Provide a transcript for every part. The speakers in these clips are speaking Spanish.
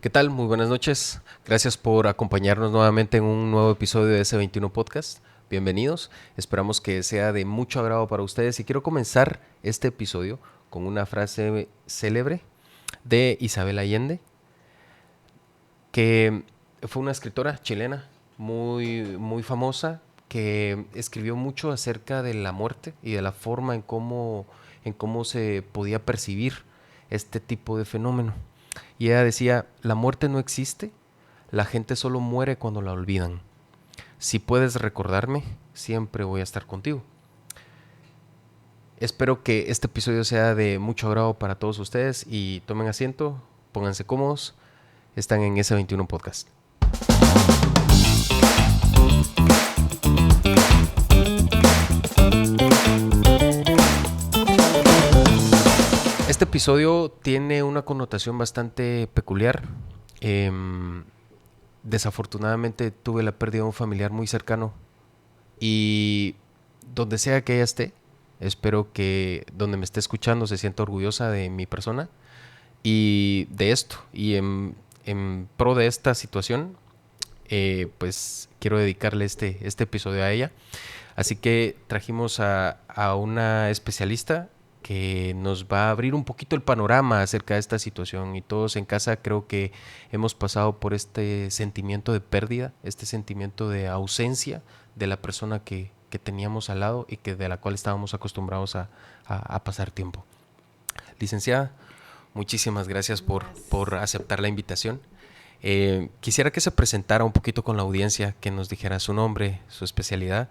¿Qué tal? Muy buenas noches. Gracias por acompañarnos nuevamente en un nuevo episodio de S21 Podcast. Bienvenidos. Esperamos que sea de mucho agrado para ustedes y quiero comenzar este episodio con una frase célebre de Isabel Allende, que fue una escritora chilena muy famosa que escribió mucho acerca de la muerte y de la forma en cómo se podía percibir este tipo de fenómeno. Y ella decía, la muerte no existe, la gente solo muere cuando la olvidan. Si puedes recordarme, siempre voy a estar contigo. Espero que este episodio sea de mucho agrado para todos ustedes y tomen asiento, pónganse cómodos, están en S21 Podcast. Este episodio tiene una connotación bastante peculiar. Desafortunadamente tuve la pérdida de un familiar muy cercano y donde sea que ella esté, espero que donde me esté escuchando se sienta orgullosa de mi persona y de esto. Y en pro de esta situación, pues quiero dedicarle este episodio a ella. Así que trajimos a una especialista que nos va a abrir un poquito el panorama acerca de esta situación, y todos en casa creo que hemos pasado por este sentimiento de pérdida, este sentimiento de ausencia de la persona que teníamos al lado y de la cual estábamos acostumbrados a pasar tiempo. Licenciada, muchísimas gracias por aceptar la invitación. Quisiera que se presentara un poquito con la audiencia, que nos dijera su nombre, su especialidad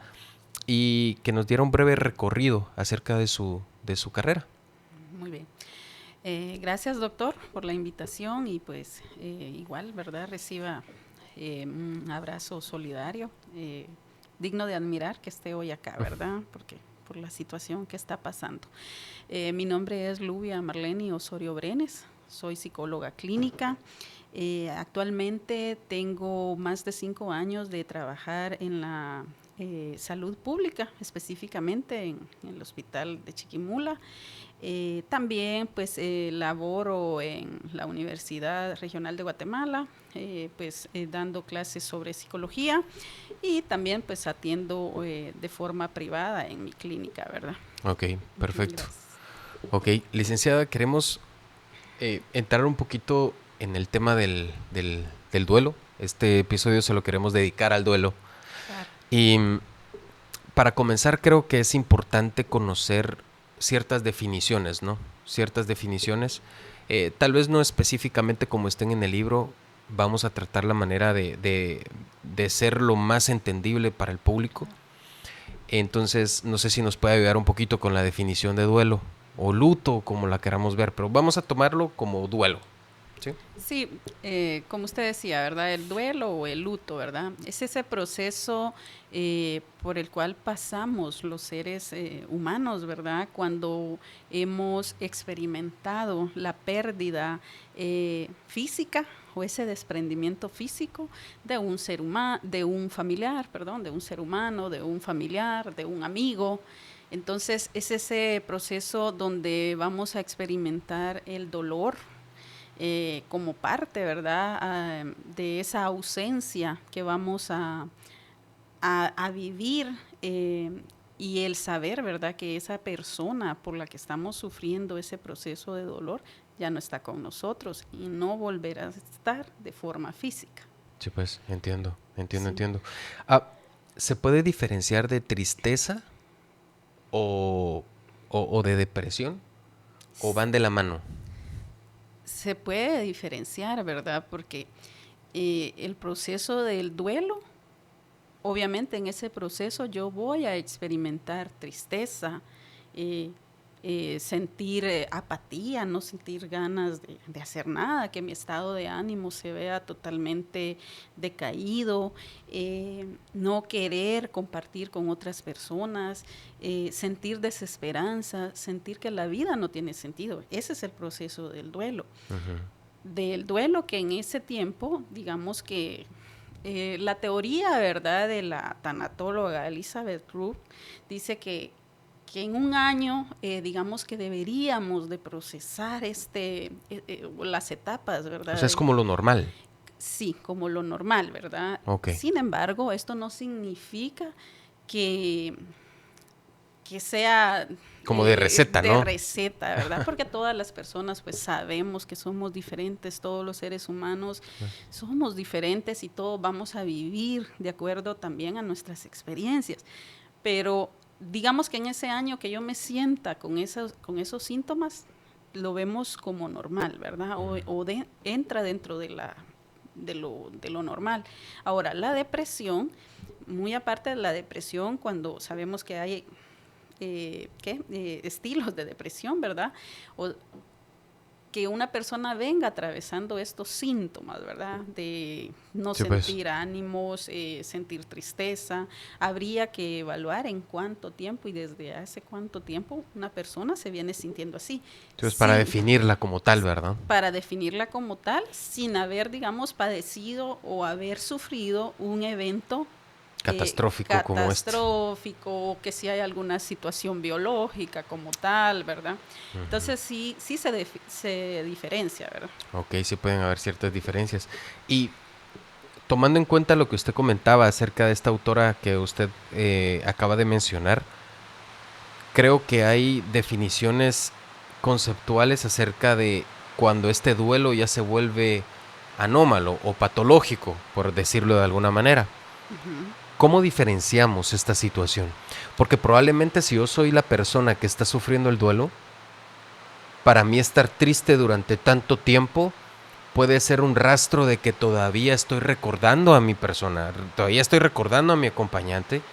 y que nos diera un breve recorrido acerca de su carrera. Muy bien. Gracias, doctor, por la invitación y pues igual, ¿verdad? Reciba un abrazo solidario, digno de admirar que esté hoy acá, ¿verdad? Porque por la situación que está pasando. Mi nombre es Lubia Marleni Osorio Brenes, soy psicóloga clínica. Actualmente tengo más de 5 años de trabajar en la salud pública, específicamente en el hospital de Chiquimula. También pues laboro en la Universidad Regional de Guatemala, dando clases sobre psicología y también pues atiendo de forma privada en mi clínica, ¿verdad? Ok, perfecto. Gracias. Ok, licenciada, queremos entrar un poquito en el tema del duelo. Este episodio se lo queremos dedicar al duelo. Claro. Y para comenzar, creo que es importante conocer ciertas definiciones, ¿no? Ciertas definiciones. Tal vez no específicamente como estén en el libro, vamos a tratar la manera de ser lo más entendible para el público. Entonces, no sé si nos puede ayudar un poquito con la definición de duelo o luto, como la queramos ver, pero vamos a tomarlo como duelo, ¿sí? Sí, como usted decía, ¿verdad? El duelo o el luto, ¿verdad? Es ese proceso por el cual pasamos los seres humanos, ¿verdad? Cuando hemos experimentado la pérdida física o ese desprendimiento físico de un ser humano, de un familiar, perdón, de un ser humano, de un familiar, de un amigo. Entonces, es ese proceso donde vamos a experimentar el dolor, como parte, ¿verdad?, de esa ausencia que vamos a vivir, y el saber, ¿verdad?, que esa persona por la que estamos sufriendo ese proceso de dolor ya no está con nosotros y no volverá a estar de forma física. Sí, pues, entiendo. Sí. ¿Se puede diferenciar de tristeza o de depresión? ¿O van de la mano? Se puede diferenciar, ¿verdad? Porque el proceso del duelo, obviamente en ese proceso yo voy a experimentar tristeza, eh, sentir apatía, no sentir ganas de hacer nada, que mi estado de ánimo se vea totalmente decaído, no querer compartir con otras personas, sentir desesperanza, sentir que la vida no tiene sentido. Ese es el proceso del duelo. Uh-huh. Del duelo que en ese tiempo, digamos que la teoría, ¿verdad?, de la tanatóloga Elizabeth Ruth dice que que en un año, digamos que deberíamos de procesar las etapas, ¿verdad? O sea, es como lo normal. Sí, como lo normal, ¿verdad? Ok. Sin embargo, esto no significa que, que sea Como de receta, de ¿no? receta, ¿verdad? Porque todas las personas pues sabemos que somos diferentes, todos los seres humanos somos diferentes y todos vamos a vivir de acuerdo también a nuestras experiencias. Pero digamos que en ese año que yo me sienta con esos síntomas, lo vemos como normal, ¿verdad? Entra dentro de lo normal. Ahora, la depresión, muy aparte de la depresión, cuando sabemos que hay estilos de depresión, ¿verdad? O que una persona venga atravesando estos síntomas, ¿verdad? De no Sí, pues. sentir ánimos, sentir tristeza. Habría que evaluar en cuánto tiempo y desde hace cuánto tiempo una persona se viene sintiendo así. Entonces, para Sin, definirla como tal, ¿verdad? para definirla como tal, sin haber, digamos, padecido o haber sufrido un evento Catastrófico como este. catastrófico, que si hay alguna situación biológica como tal, ¿verdad? Entonces sí se diferencia, ¿verdad? Ok, sí pueden haber ciertas diferencias. Y tomando en cuenta lo que usted comentaba acerca de esta autora que usted acaba de mencionar, creo que hay definiciones conceptuales acerca de cuando este duelo ya se vuelve anómalo o patológico, por decirlo de alguna manera. ¿Cómo diferenciamos esta situación? Porque probablemente si yo soy la persona que está sufriendo el duelo, para mí estar triste durante tanto tiempo puede ser un rastro de que todavía estoy recordando a mi persona, todavía estoy recordando a mi acompañante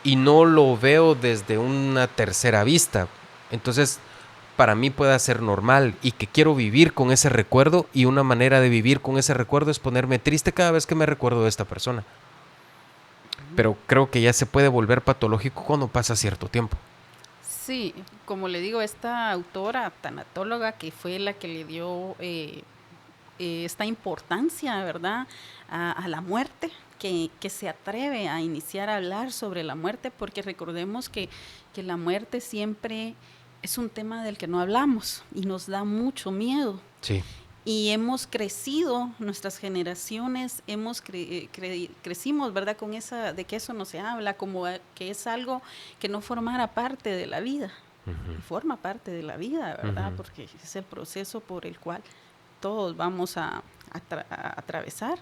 y no lo veo desde una tercera vista. Entonces, para mí puede ser normal y que quiero vivir con ese recuerdo, y una manera de vivir con ese recuerdo es ponerme triste cada vez que me recuerdo de esta persona. Pero creo que ya se puede volver patológico cuando pasa cierto tiempo. Sí, como le digo, esta autora tanatóloga que fue la que le dio esta importancia, ¿verdad?, a la muerte, que se atreve a iniciar a hablar sobre la muerte, porque recordemos que la muerte siempre es un tema del que no hablamos y nos da mucho miedo. Sí. Y hemos crecido, nuestras generaciones, crecimos, ¿verdad?, con de que eso no se habla, como que es algo que no formara parte de la vida. Y forma parte de la vida, ¿verdad? Porque es el proceso por el cual todos vamos a atravesar.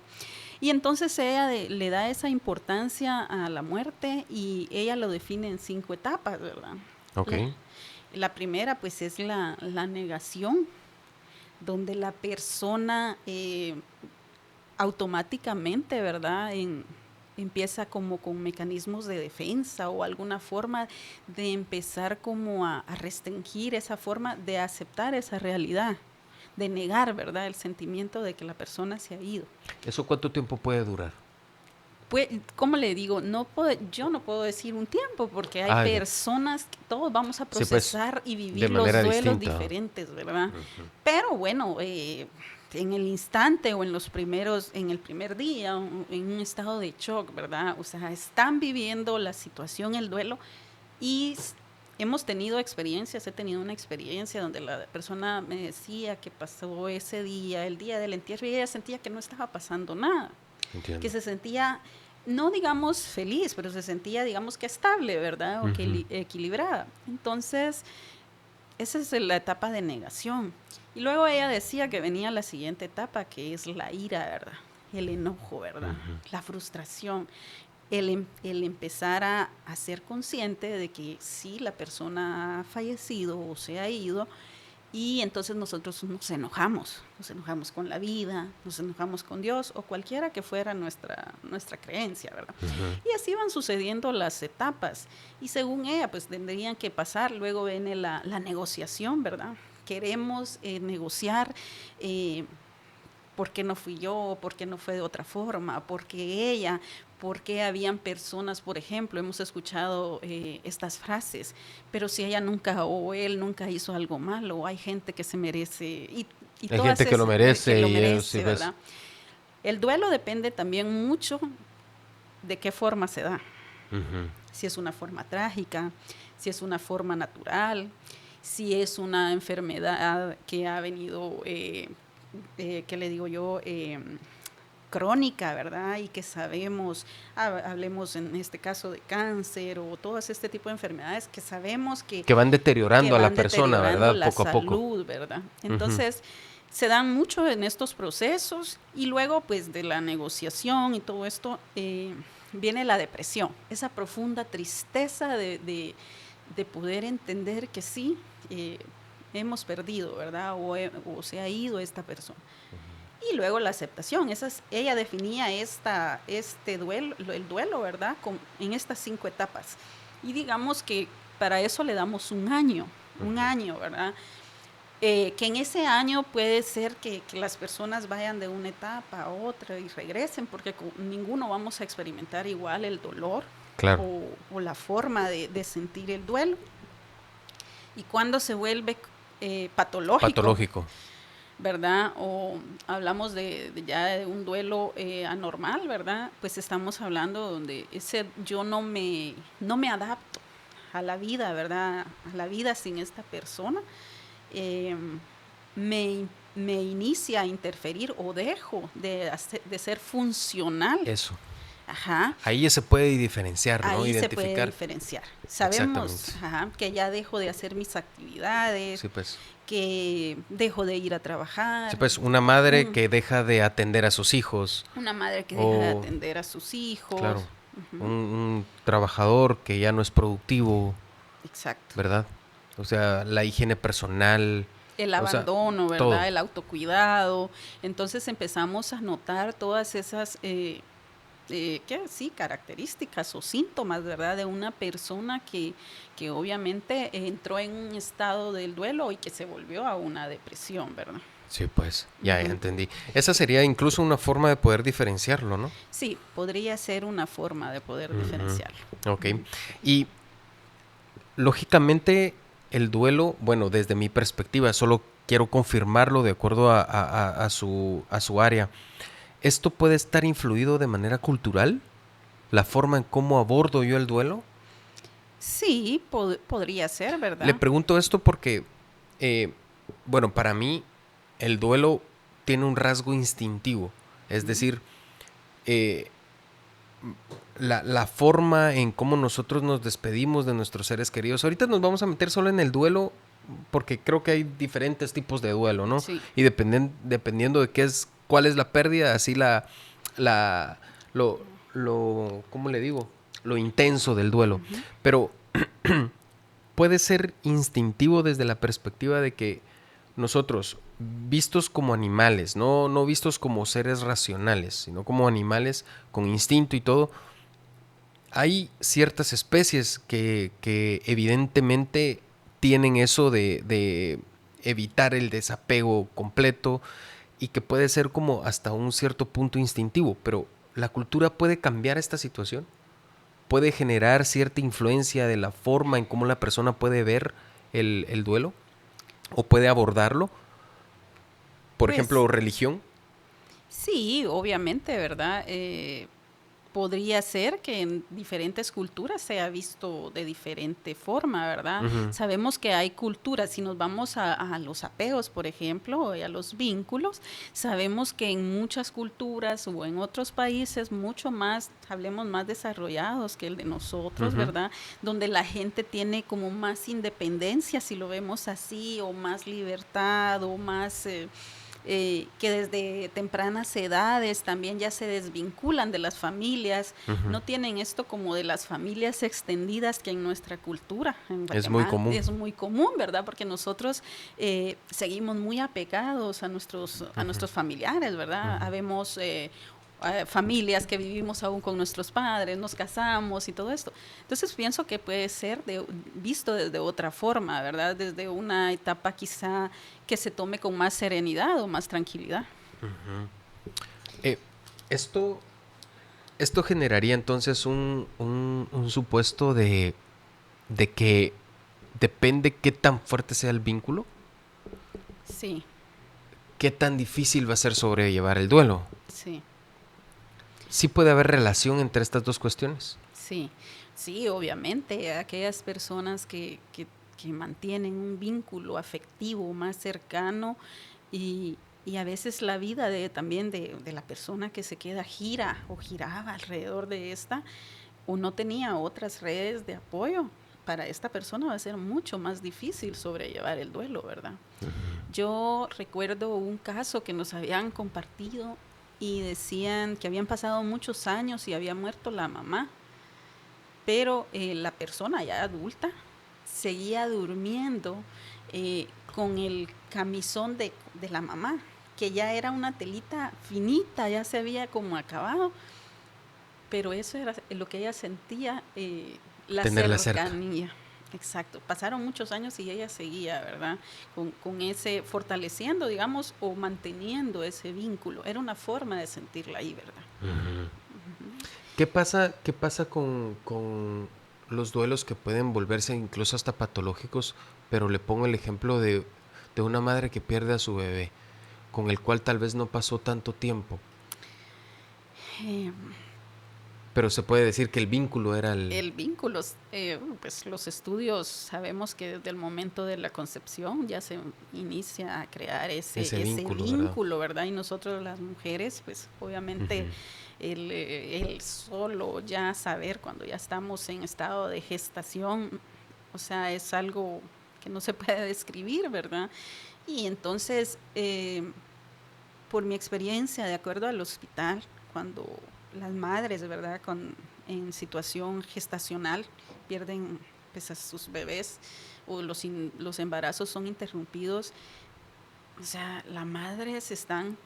Y entonces ella le da esa importancia a la muerte y ella lo define en 5 etapas, ¿verdad? Ok. La primera pues es la negación, donde la persona automáticamente, ¿verdad?, empieza como con mecanismos de defensa o alguna forma de empezar como a restringir esa forma de aceptar esa realidad, de negar, ¿verdad?, el sentimiento de que la persona se ha ido. ¿Eso cuánto tiempo puede durar? Pues, ¿cómo le digo? Yo no puedo decir un tiempo porque hay personas que todos vamos a procesar y vivir los duelos diferentes, ¿verdad? Pero bueno, en el instante o en el primer día, en un estado de shock, ¿verdad? O sea, están viviendo la situación, el duelo, y he tenido una experiencia donde la persona me decía que pasó ese día, el día del entierro, y ella sentía que no estaba pasando nada. Entiendo. Que se sentía, no digamos feliz, pero se sentía, digamos, que estable, ¿verdad? O que equilibrada. Entonces, esa es la etapa de negación. Y luego ella decía que venía la siguiente etapa, que es la ira, ¿verdad? El enojo, ¿verdad? La frustración. El empezar a ser consciente de que sí, la persona ha fallecido o se ha ido, y entonces nosotros nos enojamos con la vida, nos enojamos con Dios o cualquiera que fuera nuestra creencia, ¿verdad? Y así van sucediendo las etapas, y según ella pues tendrían que pasar. Luego viene la negociación, ¿verdad? Queremos negociar, ¿por qué no fui yo? ¿Por qué no fue de otra forma? ¿Por qué ella? ¿Por qué habían personas, por ejemplo, hemos escuchado estas frases, pero si ella nunca o él nunca hizo algo malo? Hay gente que se merece, y hay gente que lo merece, sí, ¿verdad? El duelo depende también mucho de qué forma se da. Si es una forma trágica, si es una forma natural, si es una enfermedad que ha venido, ¿qué le digo yo? Crónica, ¿verdad? Y que sabemos, hablemos en este caso de cáncer o todas este tipo de enfermedades que sabemos que van deteriorando a la van persona, deteriorando ¿verdad? la Poco a poco. salud, ¿verdad? Entonces, se dan mucho en estos procesos y luego, pues, de la negociación y todo esto, viene la depresión, esa profunda tristeza de poder entender que sí, hemos perdido, ¿verdad? O se ha ido esta persona. Y luego la aceptación, ella definía este duelo, el duelo, ¿verdad? En estas 5 etapas. Y digamos que para eso le damos un año, ¿verdad? Que en ese año puede ser que las personas vayan de una etapa a otra y regresen, porque ninguno vamos a experimentar igual el dolor, claro, o la forma de sentir el duelo. Y cuando se vuelve patológico, ¿verdad? O hablamos ya de un duelo anormal, ¿verdad? Pues estamos hablando donde yo no me adapto a la vida, ¿verdad? A la vida sin esta persona. Me inicia a interferir o dejo de ser funcional. Eso. Ajá. Ahí ya se puede diferenciar, ¿no? Ahí identificar. Se puede diferenciar. Sabemos que ya dejo de hacer mis actividades, sí, pues. que dejo de ir a trabajar. Sí, pues una madre que deja de atender a sus hijos. Una madre que deja de atender a sus hijos. Claro. Un trabajador que ya no es productivo. Exacto. ¿Verdad? O sea, la higiene personal. El abandono, ¿verdad? Todo. El autocuidado. Entonces empezamos a notar todas esas características o síntomas, ¿verdad? De una persona que obviamente entró en un estado del duelo y que se volvió a una depresión, ¿verdad? Sí, pues, ya entendí. Esa sería incluso una forma de poder diferenciarlo, ¿no? Sí, podría ser una forma de poder diferenciarlo. Ok. Y lógicamente el duelo, bueno, desde mi perspectiva, solo quiero confirmarlo de acuerdo a su área. ¿Esto puede estar influido de manera cultural? ¿La forma en cómo abordo yo el duelo? Sí, podría ser, ¿verdad? Le pregunto esto porque, bueno, para mí el duelo tiene un rasgo instintivo. Es decir, la forma en cómo nosotros nos despedimos de nuestros seres queridos. Ahorita nos vamos a meter solo en el duelo porque creo que hay diferentes tipos de duelo, ¿no? Sí. Y dependiendo de cuál es la pérdida, así ¿cómo le digo? Lo intenso del duelo. Pero puede ser instintivo desde la perspectiva de que nosotros, vistos como animales, no vistos como seres racionales, sino como animales con instinto y todo, hay ciertas especies que evidentemente tienen eso de evitar el desapego completo y que puede ser como hasta un cierto punto instintivo, pero ¿la cultura puede cambiar esta situación? ¿Puede generar cierta influencia de la forma en cómo la persona puede ver el duelo? ¿O puede abordarlo? Por ejemplo, religión. Sí, obviamente, ¿verdad? Podría ser que en diferentes culturas se ha visto de diferente forma, ¿verdad? Sabemos que hay culturas, si nos vamos a los apegos, por ejemplo, y a los vínculos, sabemos que en muchas culturas o en otros países mucho más, hablemos más desarrollados que el de nosotros, ¿verdad? Donde la gente tiene como más independencia, si lo vemos así, o más libertad, o más... que desde tempranas edades también ya se desvinculan de las familias, no tienen esto como de las familias extendidas que en nuestra cultura en Guatemala es muy común. Es muy común, ¿verdad? Porque nosotros seguimos muy apegados a nuestros familiares, ¿verdad? Habemos familias que vivimos aún con nuestros padres, nos casamos y todo esto. Entonces pienso que puede ser visto desde otra forma, ¿verdad? Desde una etapa quizá que se tome con más serenidad o más tranquilidad. Esto generaría entonces un supuesto de que depende qué tan fuerte sea el vínculo. Sí. Qué tan difícil va a ser sobrellevar el duelo. Sí. ¿Sí puede haber relación entre estas dos cuestiones? Sí. Sí, obviamente, aquellas personas que mantienen un vínculo afectivo más cercano y a veces la vida también de la persona que se queda gira o giraba alrededor de esta o no tenía otras redes de apoyo, para esta persona va a ser mucho más difícil sobrellevar el duelo, ¿verdad? Yo recuerdo un caso que nos habían compartido y decían que habían pasado muchos años y había muerto la mamá, pero la persona ya adulta seguía durmiendo con el camisón de la mamá, que ya era una telita finita, ya se había como acabado, pero eso era lo que ella sentía, la Tenerla cerca. cercanía. Exacto, pasaron muchos años y ella seguía, ¿verdad? Con ese, fortaleciendo, digamos, o manteniendo ese vínculo. Era una forma de sentirla ahí, ¿verdad? Ujú. Qué pasa con los duelos que pueden volverse incluso hasta patológicos? Pero le pongo el ejemplo de una madre que pierde a su bebé, con el cual tal vez no pasó tanto tiempo, Eh, pero se puede decir que el vínculo era el vínculo, pues los estudios sabemos que desde el momento de la concepción ya se inicia a crear ese ese vínculo, ¿verdad? vínculo, ¿verdad? Y nosotros las mujeres, pues obviamente Ujú. el solo ya saber cuando ya estamos en estado de gestación, o sea, es algo que no se puede describir, ¿verdad? Y entonces, por mi experiencia, de acuerdo al hospital, cuando las madres, ¿verdad?, en situación gestacional pierden pues, a sus bebés o los embarazos son interrumpidos, o sea, las madres están,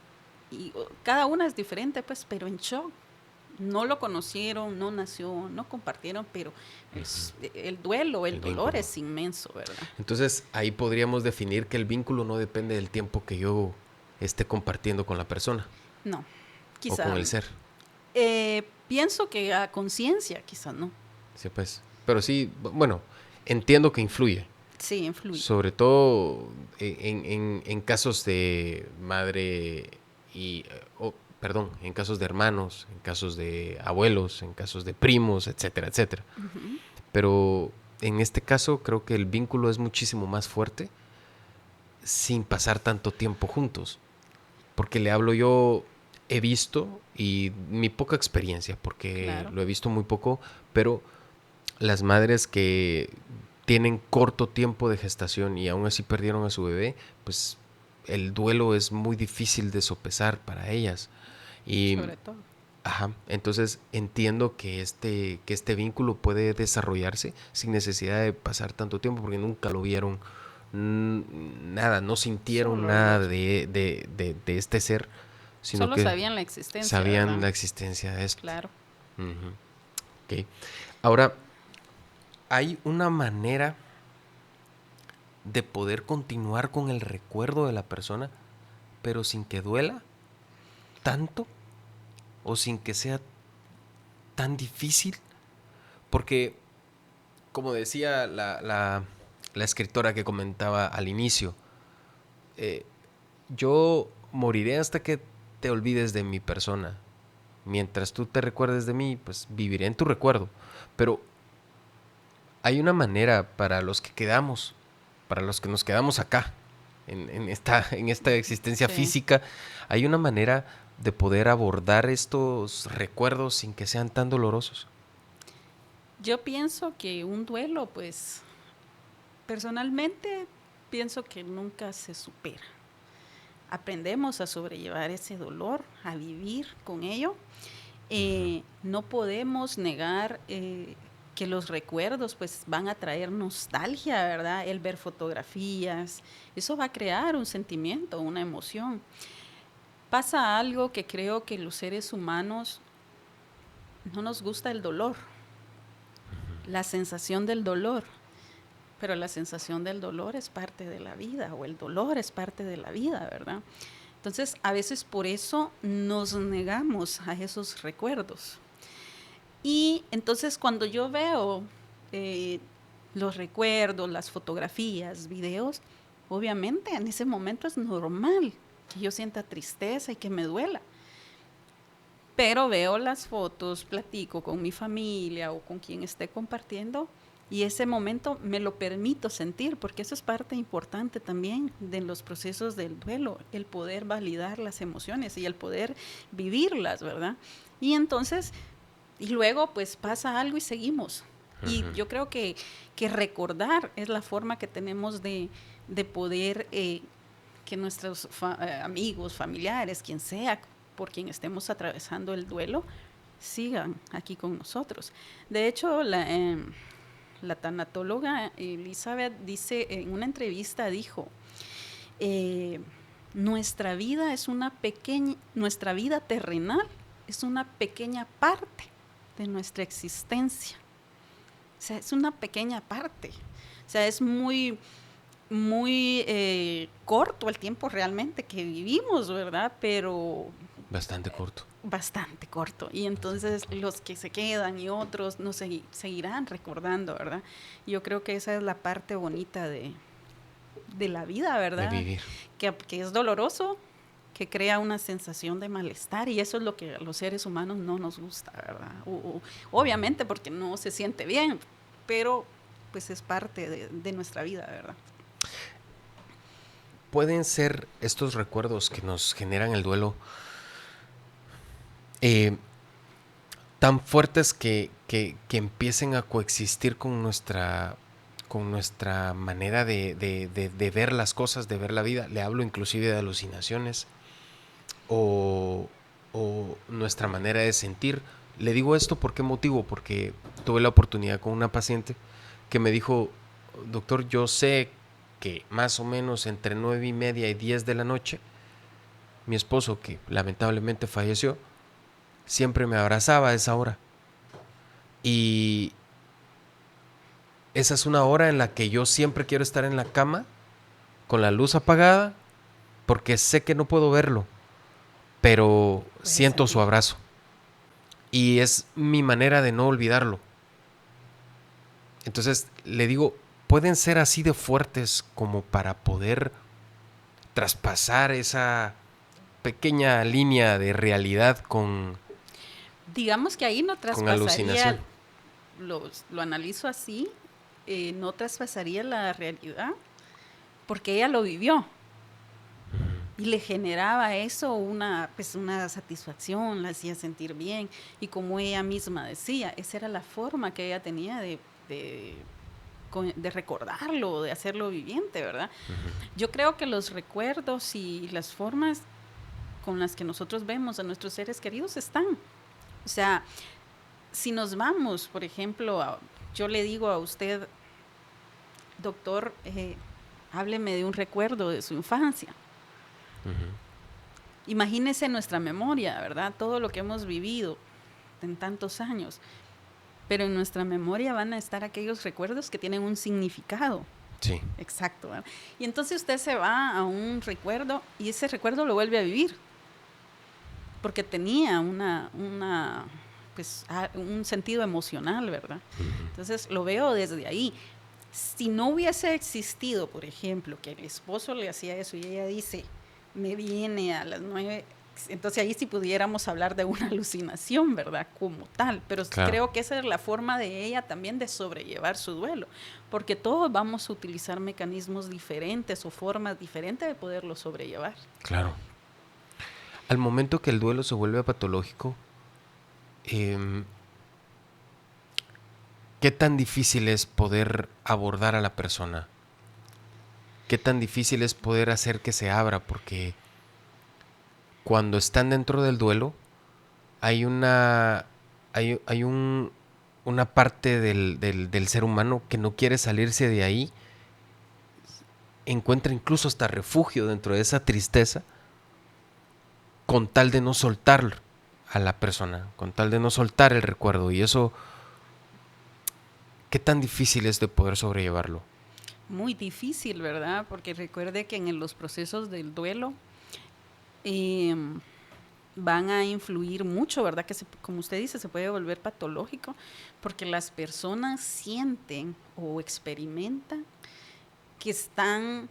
cada una es diferente, pues, pero en shock. No lo conocieron, no nació, no compartieron, pero el duelo, el El dolor vínculo. es inmenso, ¿verdad? Entonces ahí podríamos definir que el vínculo no depende del tiempo que yo esté compartiendo con la persona No, o con quizá, el ser. pienso que a conciencia, quizá no. Sí, pues. Pero sí, bueno, entiendo que influye. Sí, influye. Sobre todo en casos de madre y, perdón, en casos de hermanos, en casos de abuelos, en casos de primos, etcétera, etcétera. Ujú. Pero en este caso creo que el vínculo es muchísimo más fuerte sin pasar tanto tiempo juntos. Porque le hablo yo, he visto, y mi poca experiencia, porque Claro. lo he visto muy poco, pero las madres que tienen corto tiempo de gestación y aún así perdieron a su bebé, pues el duelo es muy difícil de sopesar para ellas. Y, Sobre todo. ajá, entonces entiendo que este vínculo puede desarrollarse sin necesidad de pasar tanto tiempo porque nunca lo vieron, nada, no sintieron Solo nada de este ser, sino solo que sabían la existencia, sabían ¿verdad? la existencia de este. Claro. Ujú. Ok. Ahora, hay una manera de poder continuar con el recuerdo de la persona, pero sin que duela tanto o sin que sea tan difícil. Porque, como decía la escritora que comentaba al inicio, eh, yo moriré hasta que te olvides de mi persona. Mientras tú te recuerdes de mí, pues viviré en tu recuerdo. Pero hay una manera para los que quedamos, para los que nos quedamos acá, en esta existencia Sí. física, hay una manera de poder abordar estos recuerdos sin que sean tan dolorosos. Yo pienso que un duelo, pues, personalmente, pienso que nunca se supera. Aprendemos a sobrellevar ese dolor, a vivir con ello. No podemos negar que los recuerdos pues van a traer nostalgia, ¿verdad? El ver fotografías, eso va a crear un sentimiento, una emoción. Pasa algo que creo que los seres humanos no nos gusta el dolor, la sensación del dolor, pero la sensación del dolor es parte de la vida o el dolor es parte de la vida, ¿verdad? Entonces, a veces por eso nos negamos a esos recuerdos. Y entonces cuando yo veo eh, los recuerdos, las fotografías, videos, obviamente en ese momento es normal que yo sienta tristeza y que me duela. Pero veo las fotos, platico con mi familia o con quien esté compartiendo y ese momento me lo permito sentir, porque eso es parte importante también de los procesos del duelo, el poder validar las emociones y el poder vivirlas, ¿verdad? Y entonces, y luego pues pasa algo y seguimos. Y yo creo que recordar es la forma que tenemos de poder que nuestros amigos, familiares, quien sea, por quien estemos atravesando el duelo, sigan aquí con nosotros. De hecho, la tanatóloga Elizabeth dice, en una entrevista dijo, nuestra vida terrenal es una pequeña parte de nuestra existencia. O sea, es una pequeña parte. O sea, es muy corto el tiempo realmente que vivimos, ¿verdad? Pero Bastante corto. Bastante corto. Y entonces los que se quedan y otros nos seguirán recordando, ¿verdad? Yo creo que esa es la parte bonita de la vida, ¿verdad? De vivir. Que es doloroso, que crea una sensación de malestar y eso es lo que a los seres humanos no nos gusta, ¿verdad? Obviamente porque no se siente bien, pero pues es parte de nuestra vida, ¿verdad? Pueden ser estos recuerdos que nos generan el duelo tan fuertes que empiecen a coexistir con nuestra manera de ver las cosas, de ver la vida. Le hablo inclusive de alucinaciones o nuestra manera de sentir. Le digo esto ¿por qué motivo? Porque tuve la oportunidad con una paciente que me dijo, doctor, yo sé que más o menos entre 9:30 y 10 de la noche, mi esposo, que lamentablemente falleció, siempre me abrazaba a esa hora. Y esa es una hora en la que yo siempre quiero estar en la cama, con la luz apagada, porque sé que no puedo verlo, pero siento su abrazo. Y es mi manera de no olvidarlo. Entonces le digo, pueden ser así de fuertes como para poder traspasar esa pequeña línea de realidad con... Digamos que ahí no traspasaría, lo analizo así, no traspasaría la realidad, porque ella lo vivió. Y le generaba eso una satisfacción, la hacía sentir bien. Y como ella misma decía, esa era la forma que ella tenía de recordarlo, de hacerlo viviente, ¿verdad? Yo creo que los recuerdos y las formas con las que nosotros vemos a nuestros seres queridos están. O sea, si nos vamos, por ejemplo, yo le digo a usted, doctor, hábleme de un recuerdo de su infancia. Imagínese nuestra memoria, ¿verdad? Todo lo que hemos vivido en tantos años. Pero en nuestra memoria van a estar aquellos recuerdos que tienen un significado. Sí. Exacto, ¿verdad? Y entonces usted se va a un recuerdo y ese recuerdo lo vuelve a vivir. Porque tenía un sentido emocional, ¿verdad? Entonces lo veo desde ahí. Si no hubiese existido, por ejemplo, que el esposo le hacía eso y ella dice, me viene a las 9, entonces ahí sí pudiéramos hablar de una alucinación, ¿verdad? Como tal, pero claro, creo que esa es la forma de ella también de sobrellevar su duelo, porque todos vamos a utilizar mecanismos diferentes o formas diferentes de poderlo sobrellevar. Claro. Al momento que el duelo se vuelve patológico, ¿qué tan difícil es poder abordar a la persona? ¿Qué tan difícil es poder hacer que se abra? Porque cuando están dentro del duelo, hay una parte del ser humano que no quiere salirse de ahí, encuentra incluso hasta refugio dentro de esa tristeza, con tal de no soltar a la persona, con tal de no soltar el recuerdo. Y eso, ¿qué tan difícil es de poder sobrellevarlo? Muy difícil, ¿verdad? Porque recuerde que en los procesos del duelo van a influir mucho, ¿verdad? Que como usted dice, se puede volver patológico, porque las personas sienten o experimentan que están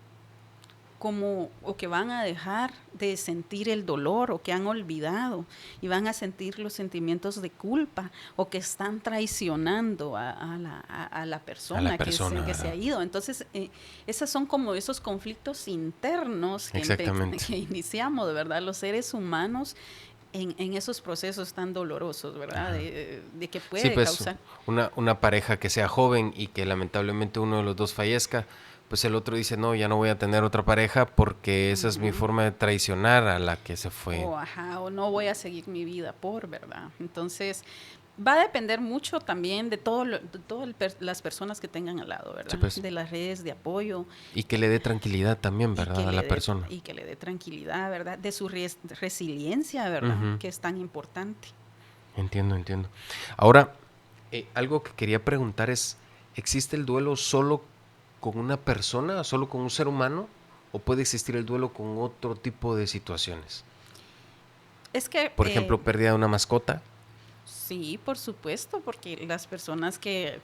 como, o que van a dejar de sentir el dolor, o que han olvidado y van a sentir los sentimientos de culpa, o que están traicionando a la persona, que se ha ido. Entonces, esos son como esos conflictos internos que iniciamos, de verdad, los seres humanos en esos procesos tan dolorosos, ¿verdad? De que puede causar. Una pareja que sea joven y que lamentablemente uno de los dos fallezca, pues el otro dice, no, ya no voy a tener otra pareja porque esa es mi forma de traicionar a la que se fue. O no voy a seguir mi vida ¿verdad? Entonces, va a depender mucho también de todas las personas que tengan al lado, ¿verdad? Sí, pues. De las redes de apoyo. Y que le dé tranquilidad también, ¿verdad? A la persona. Y que le dé tranquilidad, ¿verdad? De su resiliencia, ¿verdad? Que es tan importante. Entiendo. Ahora, algo que quería preguntar es, ¿existe el duelo solo con una persona, solo con un ser humano? ¿O puede existir el duelo con otro tipo de situaciones? Es que... Por ejemplo, pérdida de una mascota. Sí, por supuesto, porque las personas que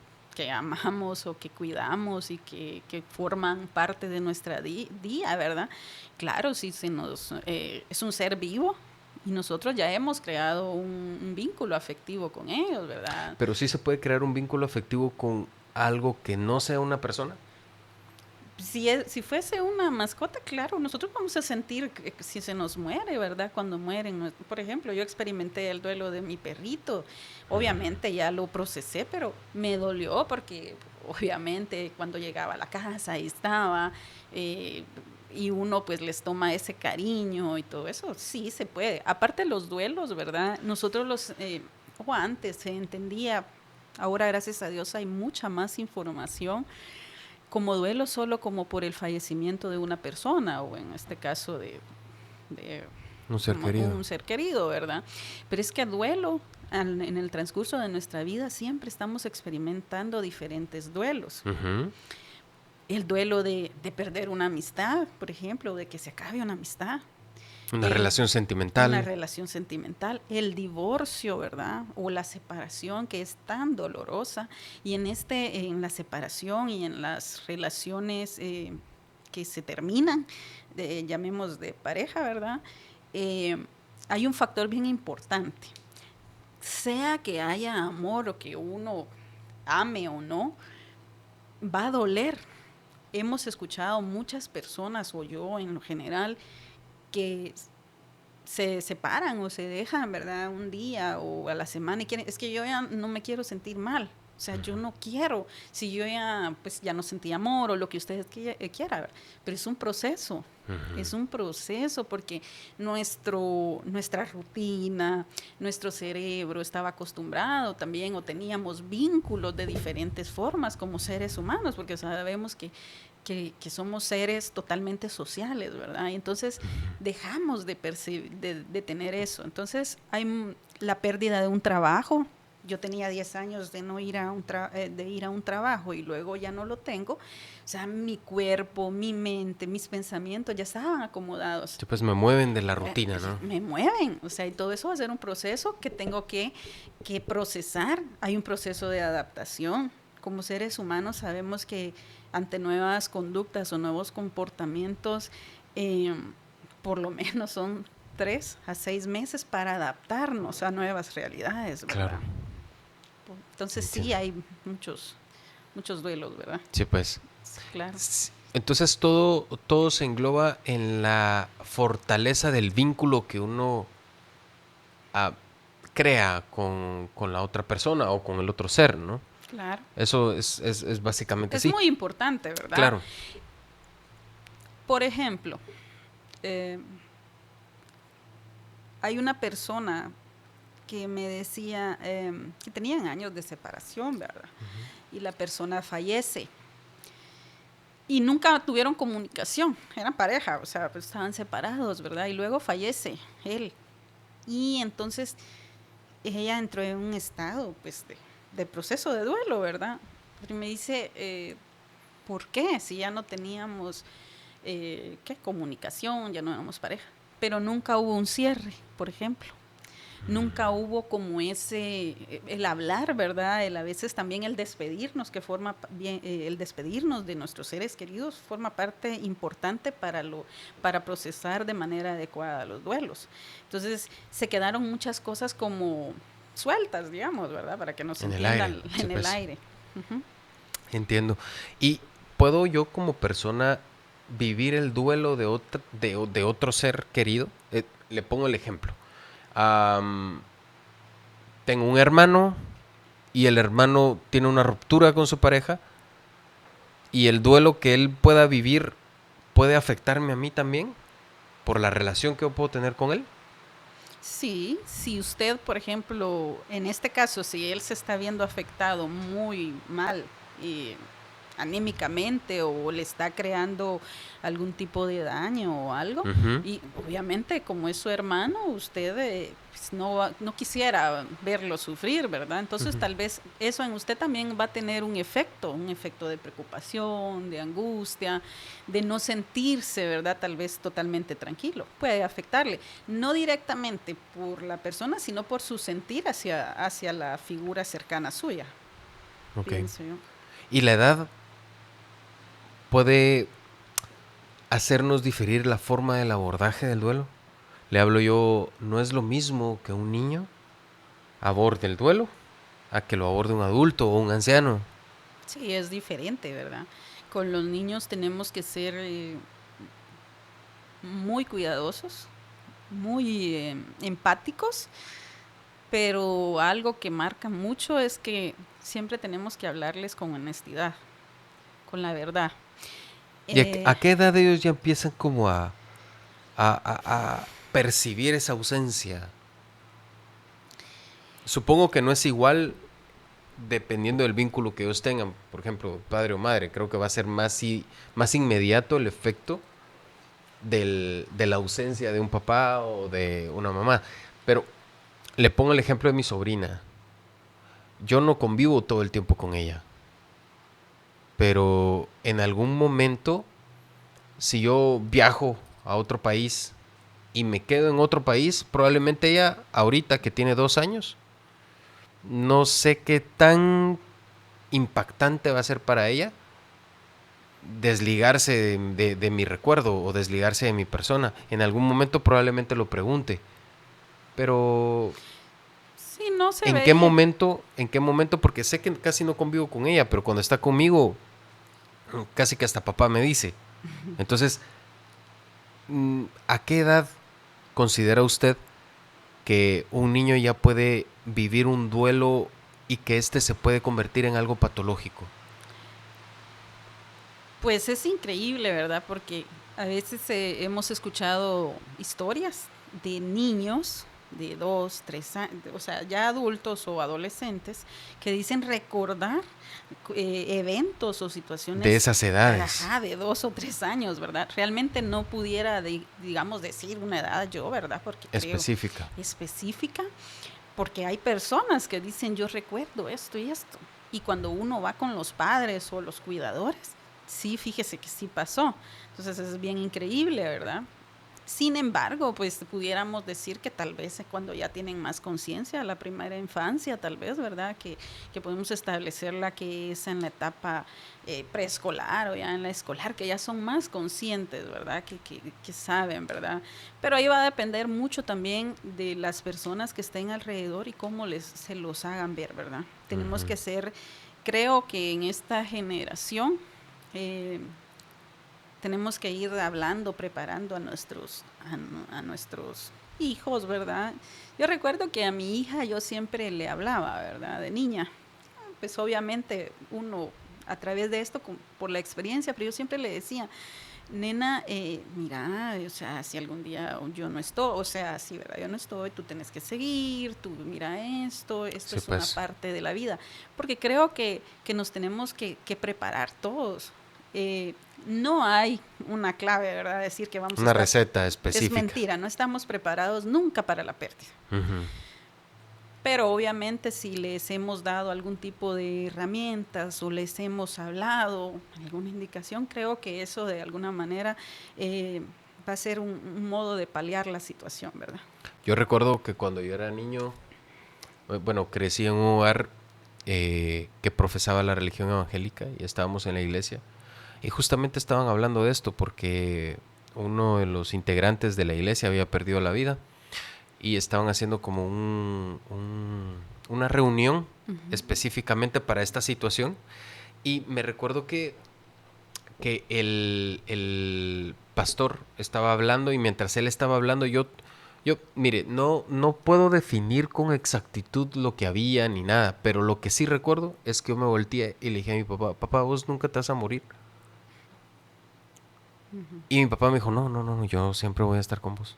amamos o que cuidamos y que forman parte de nuestra día, ¿verdad? Claro, si se nos es un ser vivo y nosotros ya hemos creado un vínculo afectivo con ellos, ¿verdad? Pero sí se puede crear un vínculo afectivo con algo que no sea una persona. Si fuese una mascota, claro, nosotros vamos a sentir que si se nos muere, ¿verdad? Cuando mueren. Por ejemplo, yo experimenté el duelo de mi perrito. Obviamente ya lo procesé, pero me dolió porque obviamente cuando llegaba a la casa ahí estaba, y uno pues les toma ese cariño y todo eso. Sí, se puede. Aparte los duelos, ¿verdad? Nosotros o antes se entendía, ahora gracias a Dios hay mucha más información, como duelo solo como por el fallecimiento de una persona, o en este caso de un ser querido, ¿verdad? Pero es que duelo, en el transcurso de nuestra vida siempre estamos experimentando diferentes duelos. El duelo de perder una amistad, por ejemplo, de que se acabe una amistad. Una relación sentimental. Una relación sentimental, el divorcio, ¿verdad? O la separación, que es tan dolorosa. Y en la separación y en las relaciones que se terminan, llamemos de pareja, ¿verdad? Hay un factor bien importante. Sea que haya amor o que uno ame o no, va a doler. Hemos escuchado muchas personas, o yo en lo general, que se separan o se dejan, ¿verdad? Un día o a la semana y quieren, es que yo ya no me quiero sentir mal. O sea, yo no quiero, si yo ya no sentí amor o lo que ustedes quieran, pero es un proceso, es un proceso porque nuestra rutina, nuestro cerebro estaba acostumbrado también, o teníamos vínculos de diferentes formas como seres humanos, porque sabemos que somos seres totalmente sociales, ¿verdad? Y entonces dejamos de tener eso. Entonces hay la pérdida de un trabajo. Yo tenía 10 años de no ir a un trabajo y luego ya no lo tengo. O sea, mi cuerpo, mi mente, mis pensamientos ya estaban acomodados. Sí, pues me mueven de la rutina, ¿no? Me mueven. O sea, y todo eso va a ser un proceso que tengo que procesar. Hay un proceso de adaptación. Como seres humanos sabemos que ante nuevas conductas o nuevos comportamientos, por lo menos son 3 a 6 meses para adaptarnos a nuevas realidades, ¿verdad? Claro. Entonces sí hay muchos duelos, ¿verdad? Sí, pues. Claro. Entonces todo se engloba en la fortaleza del vínculo que uno crea con la otra persona o con el otro ser, ¿no? Claro. Eso es básicamente así. Es muy importante, ¿verdad? Claro. Por ejemplo, hay una persona que me decía que tenían años de separación, ¿verdad? Y la persona fallece. Y nunca tuvieron comunicación, eran pareja, o sea, pues estaban separados, ¿verdad? Y luego fallece él. Y entonces ella entró en un estado, pues, de proceso de duelo, ¿verdad? Pero me dice, ¿por qué? Si ya no teníamos comunicación, ya no éramos pareja. Pero nunca hubo un cierre, por ejemplo. Nunca hubo como el hablar, ¿verdad? A veces también el despedirnos, el despedirnos de nuestros seres queridos forma parte importante para procesar de manera adecuada los duelos. Entonces se quedaron muchas cosas como sueltas, digamos, ¿verdad? Para que nos En el aire, entiendan sí, en el pues. aire. Ujú. Entiendo. ¿Y puedo yo como persona vivir el duelo de otro ser querido? Le pongo el ejemplo. Am, tengo un hermano y el hermano tiene una ruptura con su pareja y el duelo que él pueda vivir puede afectarme a mí también por la relación que yo puedo tener con él. Sí, si usted, por ejemplo, en este caso, si él se está viendo afectado muy mal eh, anímicamente o le está creando algún tipo de daño o algo, Ujú. y obviamente como es su hermano, usted pues, no quisiera verlo sufrir, ¿verdad? Entonces tal vez eso en usted también va a tener un efecto de preocupación, de angustia, de no sentirse, ¿verdad? Tal vez totalmente tranquilo. Puede afectarle, no directamente por la persona, sino por su sentir hacia la figura cercana suya, Ok. pienso yo. ¿Y la edad puede hacernos diferir la forma del abordaje del duelo? Le hablo yo, no es lo mismo que un niño aborde el duelo a que lo aborde un adulto o un anciano. Sí, es diferente, ¿verdad? Con los niños tenemos que ser muy cuidadosos, muy empáticos, pero algo que marca mucho es que siempre tenemos que hablarles con honestidad, con la verdad. ¿Y Eh, a qué edad ellos ya empiezan como a percibir esa ausencia? Supongo que no es igual dependiendo del vínculo que ellos tengan, por ejemplo, padre o madre. Creo que va a ser más inmediato el efecto de la ausencia de un papá o de una mamá. Pero le pongo el ejemplo de mi sobrina. Yo no convivo todo el tiempo con ella, pero en algún momento, si yo viajo a otro país y me quedo en otro país, probablemente ella, ahorita que tiene 2 años, no sé qué tan impactante va a ser para ella desligarse de mi recuerdo o desligarse de mi persona. En algún momento probablemente lo pregunte, pero sí, no se ¿en qué ve. momento? ¿En qué momento? Porque sé que casi no convivo con ella, pero cuando está conmigo, casi que hasta papá me dice. Entonces, ¿a qué edad considera usted que un niño ya puede vivir un duelo y que éste se puede convertir en algo patológico? Pues es increíble, ¿verdad? Porque a veces hemos escuchado historias de niños de 2, 3 años, o sea, ya adultos o adolescentes, que dicen recordar eventos o De situaciones, esas edades. ajá, de 2 o 3 años, ¿verdad? Realmente no pudiera, digamos, decir una edad yo, ¿verdad? Porque creo Específica. específica, porque hay personas que dicen yo recuerdo esto y esto. Y cuando uno va con los padres o los cuidadores, sí, fíjese que sí pasó. Entonces es bien increíble, ¿verdad? Sin embargo, pues pudiéramos decir que tal vez cuando ya tienen más conciencia, la primera infancia, tal vez, ¿verdad? Que podemos establecerla que es en la etapa preescolar o ya en la escolar, que ya son más conscientes, ¿verdad? Que saben, ¿verdad? Pero ahí va a depender mucho también de las personas que estén alrededor y cómo se los hagan ver, ¿verdad? Tenemos Ujú. que ser, creo que en esta generación, eh, tenemos que ir hablando, preparando a nuestros hijos, ¿verdad? Yo recuerdo que a mi hija yo siempre le hablaba, ¿verdad? De niña. Pues obviamente uno a través de esto, por la experiencia, pero yo siempre le decía, nena, mira, o sea, si algún día yo no estoy, o sea, si verdad yo no estoy, tú tienes que seguir, tú mira esto Sí, es una pues. parte de la vida, porque creo que nos tenemos que preparar todos. Eh, no hay una clave, ¿verdad? Decir que vamos a Una estar, receta es específica. mentira, no estamos preparados nunca para la pérdida. Ujú. Pero obviamente si les hemos dado algún tipo de herramientas o les hemos hablado, alguna indicación, creo que eso de alguna manera va a ser un modo de paliar la situación, ¿verdad? Yo recuerdo que cuando yo era niño, bueno, crecí en un hogar que profesaba la religión evangélica y estábamos en la iglesia. Y justamente estaban hablando de esto porque uno de los integrantes de la iglesia había perdido la vida y estaban haciendo como una reunión Ujú. específicamente para esta situación. Y me recuerdo que el pastor estaba hablando y mientras él estaba hablando mire, no puedo definir con exactitud lo que había ni nada, pero lo que sí recuerdo es que yo me volteé y le dije a mi papá, papá, vos nunca te vas a morir. Ujú. Y mi papá me dijo, no, no, no, yo siempre voy a estar con vos.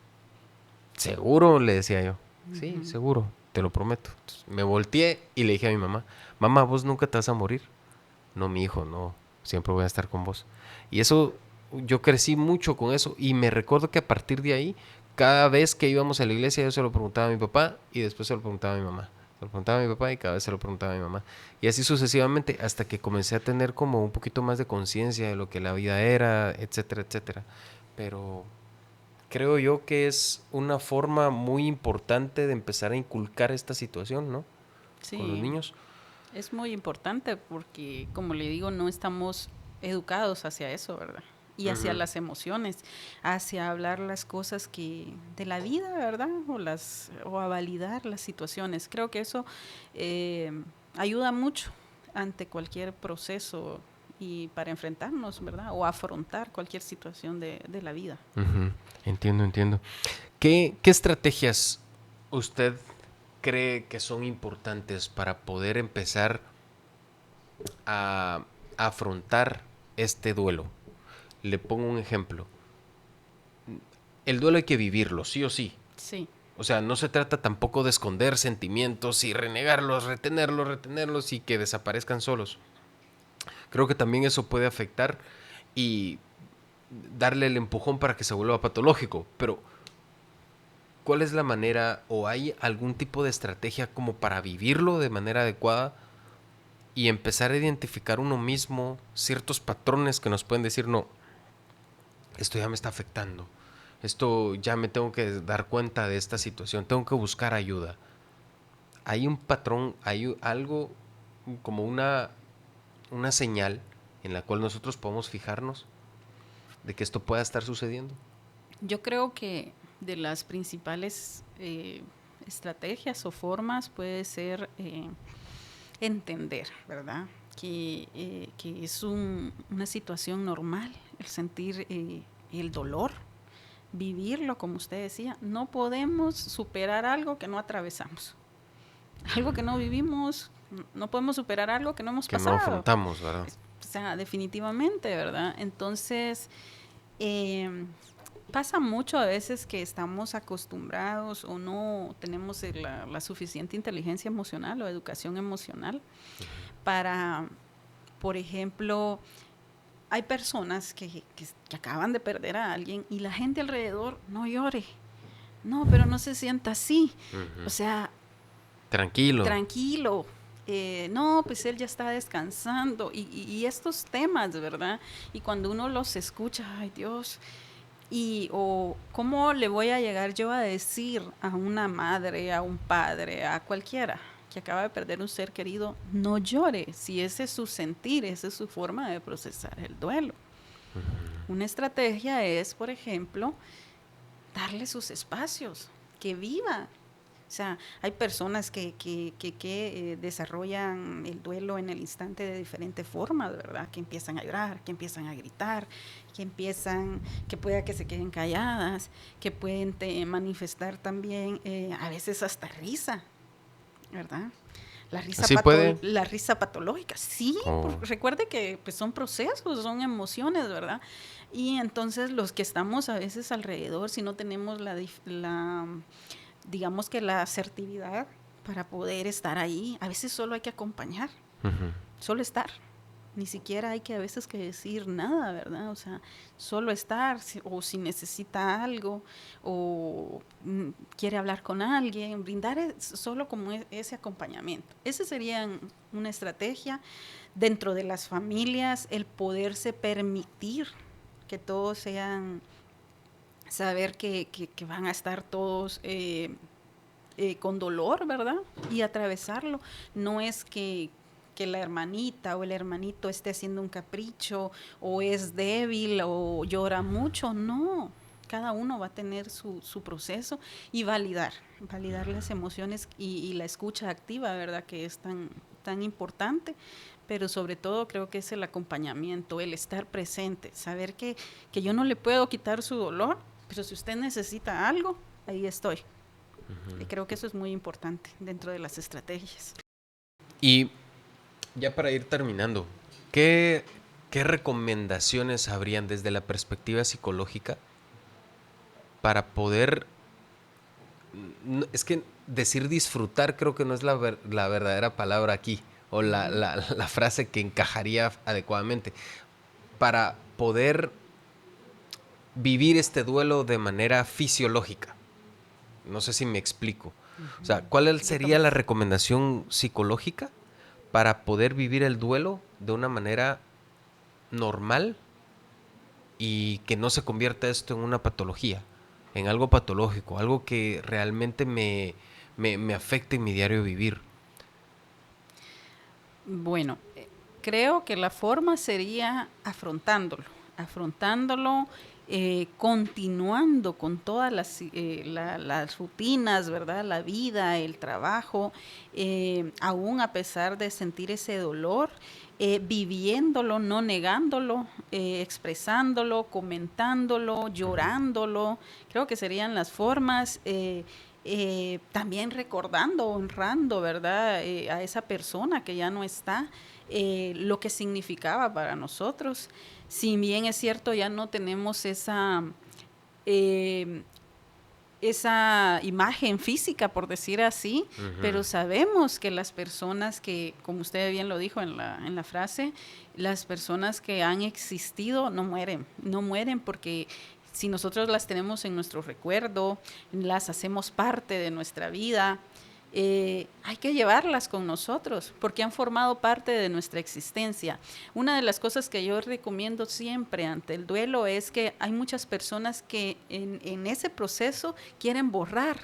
¿Seguro? Le decía yo. Sí, Ujú. seguro, te lo prometo. Entonces, me volteé y le dije a mi mamá, mamá, vos nunca te vas a morir. No, mi hijo, no, siempre voy a estar con vos. Y eso, yo crecí mucho con eso y me recuerdo que a partir de ahí, cada vez que íbamos a la iglesia, yo se lo preguntaba a mi papá y después se lo preguntaba a mi mamá. Se lo preguntaba a mi papá y cada vez se lo preguntaba a mi mamá. Y así sucesivamente hasta que comencé a tener como un poquito más de conciencia de lo que la vida era, etcétera, etcétera. Pero creo yo que es una forma muy importante de empezar a inculcar esta situación, ¿no? Con los Sí, niños. es muy importante porque, como le digo, no estamos educados hacia eso, ¿verdad? Y hacia Ujú. las emociones, hacia hablar las cosas que de la vida, ¿verdad? O a validar las situaciones. Creo que eso eh, ayuda mucho ante cualquier proceso y para enfrentarnos, ¿verdad? O afrontar cualquier situación de la vida. Ujú. Entiendo, entiendo. ¿Qué estrategias usted cree que son importantes para poder empezar a afrontar este duelo? Le pongo un ejemplo. El duelo hay que vivirlo, sí o sí. Sí. O sea, no se trata tampoco de esconder sentimientos y renegarlos, retenerlos y que desaparezcan solos. Creo que también eso puede afectar y darle el empujón para que se vuelva patológico. Pero, ¿cuál es la manera o hay algún tipo de estrategia como para vivirlo de manera adecuada y empezar a identificar uno mismo ciertos patrones que nos pueden decir, no, esto ya me está afectando, esto ya me tengo que dar cuenta de esta situación, tengo que buscar ayuda? Hay un patrón, hay algo como una señal en la cual nosotros podemos fijarnos de que esto pueda estar sucediendo. Yo creo que de las principales estrategias o formas puede ser entender, ¿verdad? Que es una situación normal el sentir el dolor, vivirlo, como usted decía. No podemos superar algo que no atravesamos, algo que no vivimos, no podemos superar algo que no hemos Que no pasado. afrontamos, ¿verdad? O sea, definitivamente, ¿verdad? Entonces, eh, pasa mucho a veces que estamos acostumbrados o no tenemos la suficiente inteligencia emocional o educación emocional para, por ejemplo, hay personas que acaban de perder a alguien y la gente alrededor no llore. No, pero no se sienta así. O Ujú. sea, Tranquilo. tranquilo. No, pues él ya está descansando. Y estos temas, ¿verdad? Y cuando uno los escucha, ay Dios, o cómo le voy a llegar yo a decir a una madre, a un padre, a cualquiera que acaba de perder un ser querido, no llore, si ese es su sentir, esa es su forma de procesar el duelo. Una estrategia es, por ejemplo, darle sus espacios, que viva. O sea, hay personas que desarrollan el duelo en el instante de diferentes formas, ¿verdad? Que empiezan a llorar, que empiezan a gritar, que pueda que se queden calladas, que pueden manifestar también a veces hasta risa, ¿verdad? ¿Así puede? La risa patológica, sí, Oh. recuerde que pues, son procesos, son emociones, ¿verdad? Y entonces los que estamos a veces alrededor, si no tenemos digamos que la asertividad para poder estar ahí, a veces solo hay que acompañar, Ujú. solo estar. Ni siquiera hay que a veces que decir nada, ¿verdad? O sea, solo estar, o si necesita algo, o quiere hablar con alguien, brindar solo como ese acompañamiento. Esa sería una estrategia dentro de las familias, el poderse permitir que todos sean saber que van a estar todos con dolor, ¿verdad? Y atravesarlo. No es que la hermanita o el hermanito esté haciendo un capricho o es débil o llora mucho, no. Cada uno va a tener su proceso y validar las emociones y la escucha activa, ¿verdad? Que es tan importante, pero sobre todo creo que es el acompañamiento, el estar presente, saber que yo no le puedo quitar su dolor, pero si usted necesita algo, ahí estoy. Y creo que eso es muy importante dentro de las estrategias. Y ya para ir terminando, ¿qué recomendaciones habrían desde la perspectiva psicológica para poder... Es que decir disfrutar creo que no es la verdadera palabra aquí, o la frase que encajaría adecuadamente, para poder vivir este duelo de manera fisiológica. No sé si me explico. O sea, ¿cuál sería la recomendación psicológica para poder vivir el duelo de una manera normal y que no se convierta esto en una patología, en algo patológico, algo que realmente me afecte en mi diario vivir? Bueno, creo que la forma sería afrontándolo, continuando con todas las rutinas, ¿verdad? La vida, el trabajo, aún a pesar de sentir ese dolor, viviéndolo, no negándolo, expresándolo, comentándolo, llorándolo. Creo que serían las formas. También recordando, honrando, ¿verdad? A esa persona que ya no está, lo que significaba para nosotros. Si bien es cierto, ya no tenemos eh, esa imagen física, por decir así, pero sabemos que las personas que, como usted bien lo dijo en la frase, las personas que han existido no mueren porque si nosotros las tenemos en nuestro recuerdo, las hacemos parte de nuestra vida, hay que llevarlas con nosotros porque han formado parte de nuestra existencia. Una de las cosas que yo recomiendo siempre ante el duelo es que hay muchas personas que en ese proceso quieren borrar,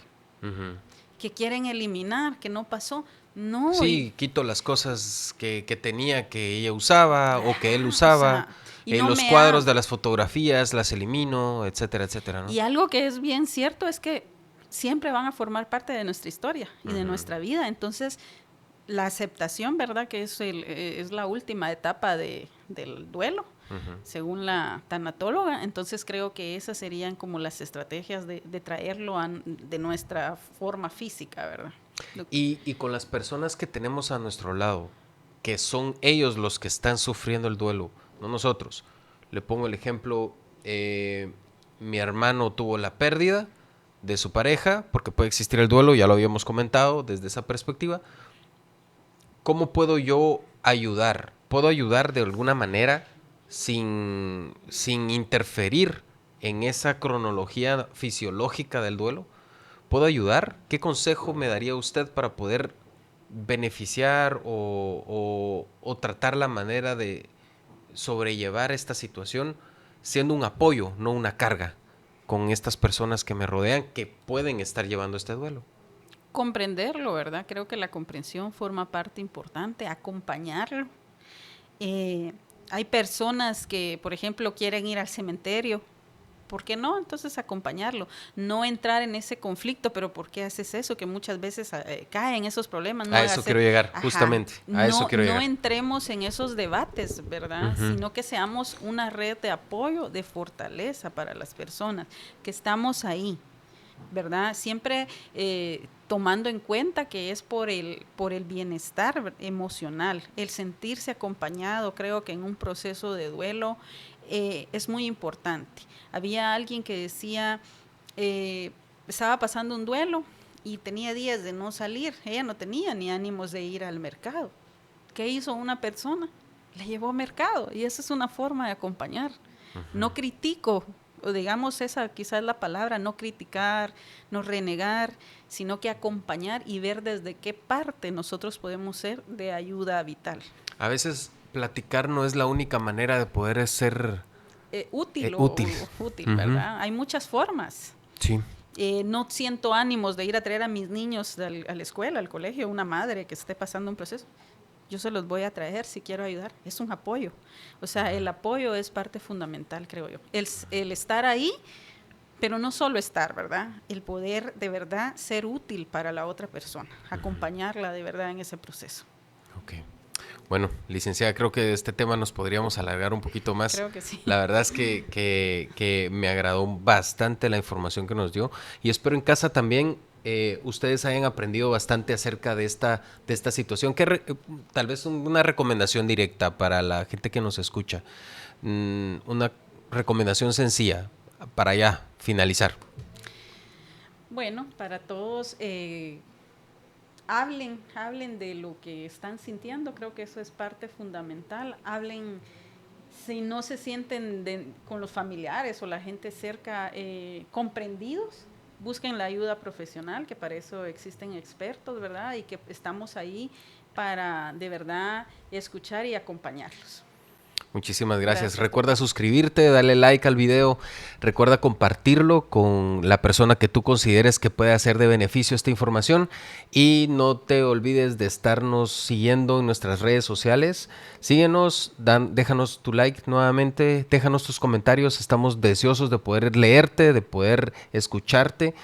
que quieren eliminar, que no pasó. No. Sí, quito las cosas que tenía, que ella usaba o que él O usaba, sea, y no los me cuadros ha... de las fotografías, las elimino, etcétera, etcétera, ¿no? Y algo que es bien cierto es que siempre van a formar parte de nuestra historia y de nuestra vida. Entonces, la aceptación, ¿verdad? Que es la última etapa del duelo, según la tanatóloga. Entonces, creo que esas serían como las estrategias de traerlo de nuestra forma física, ¿verdad? Y con las personas que tenemos a nuestro lado, que son ellos los que están sufriendo el duelo, no nosotros. Le pongo el ejemplo, mi hermano tuvo la pérdida de su pareja, porque puede existir el duelo, ya lo habíamos comentado desde esa perspectiva. ¿Cómo puedo yo ayudar? ¿Puedo ayudar de alguna manera sin interferir en esa cronología fisiológica del duelo? ¿Puedo ayudar? ¿Qué consejo me daría usted para poder beneficiar o tratar la manera de sobrellevar esta situación siendo un apoyo, no una carga, con estas personas que me rodean que pueden estar llevando este duelo? Comprenderlo, ¿verdad? Creo que la comprensión forma parte importante, acompañarlo. Hay personas que, por ejemplo, quieren ir al cementerio. ¿Por qué no? Entonces acompañarlo, no entrar en ese conflicto, pero ¿por qué haces eso? Que muchas veces cae en esos problemas. No A eso quiero llegar, justamente, a eso quiero llegar. No entremos en esos debates, ¿verdad? Sino que seamos una red de apoyo, de fortaleza para las personas, que estamos ahí, ¿verdad? Siempre tomando en cuenta que es por el bienestar emocional, el sentirse acompañado. Creo que en un proceso de duelo es muy importante. Había alguien que decía, estaba pasando un duelo y tenía días de no salir, ella no tenía ni ánimos de ir al mercado. ¿Qué hizo una persona? La llevó al mercado, y esa es una forma de acompañar. No critico, o digamos esa quizás es la palabra, no criticar, no renegar, sino que acompañar y ver desde qué parte nosotros podemos ser de ayuda vital. A veces platicar no es la única manera de poder ser útil, útil. o útil, ¿verdad? Hay muchas formas. Sí. No siento ánimos de ir a traer a mis niños a la escuela, al colegio, una madre que esté pasando un proceso. Yo se los voy a traer si quiero ayudar. Es un apoyo. O sea, el apoyo es parte fundamental, creo yo. El estar ahí, pero no solo estar, ¿verdad? El poder de verdad ser útil para la otra persona, acompañarla de verdad en ese proceso. Ok. Bueno, licenciada, creo que de este tema nos podríamos alargar un poquito más. Creo que sí. La verdad es que me agradó bastante la información que nos dio y espero en casa también ustedes hayan aprendido bastante acerca de esta situación. Tal vez una recomendación directa para la gente que nos escucha. Una recomendación sencilla para ya finalizar. Bueno, para todos, hablen de lo que están sintiendo, creo que eso es parte fundamental. Hablen si no se sienten con los familiares o la gente cerca comprendidos, busquen la ayuda profesional, que para eso existen expertos, ¿verdad? Y que estamos ahí para de verdad escuchar y acompañarlos. Muchísimas gracias. Recuerda suscribirte, darle like al video, recuerda compartirlo con la persona que tú consideres que puede hacer de beneficio esta información y no te olvides de estarnos siguiendo en nuestras redes sociales. Síguenos, déjanos tu like nuevamente, déjanos tus comentarios, estamos deseosos de poder leerte, de poder escucharte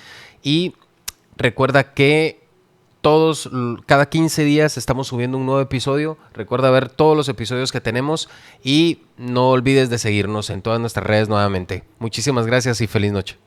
y recuerda que cada 15 días estamos subiendo un nuevo episodio. Recuerda ver todos los episodios que tenemos y no olvides de seguirnos en todas nuestras redes nuevamente. Muchísimas gracias y feliz noche.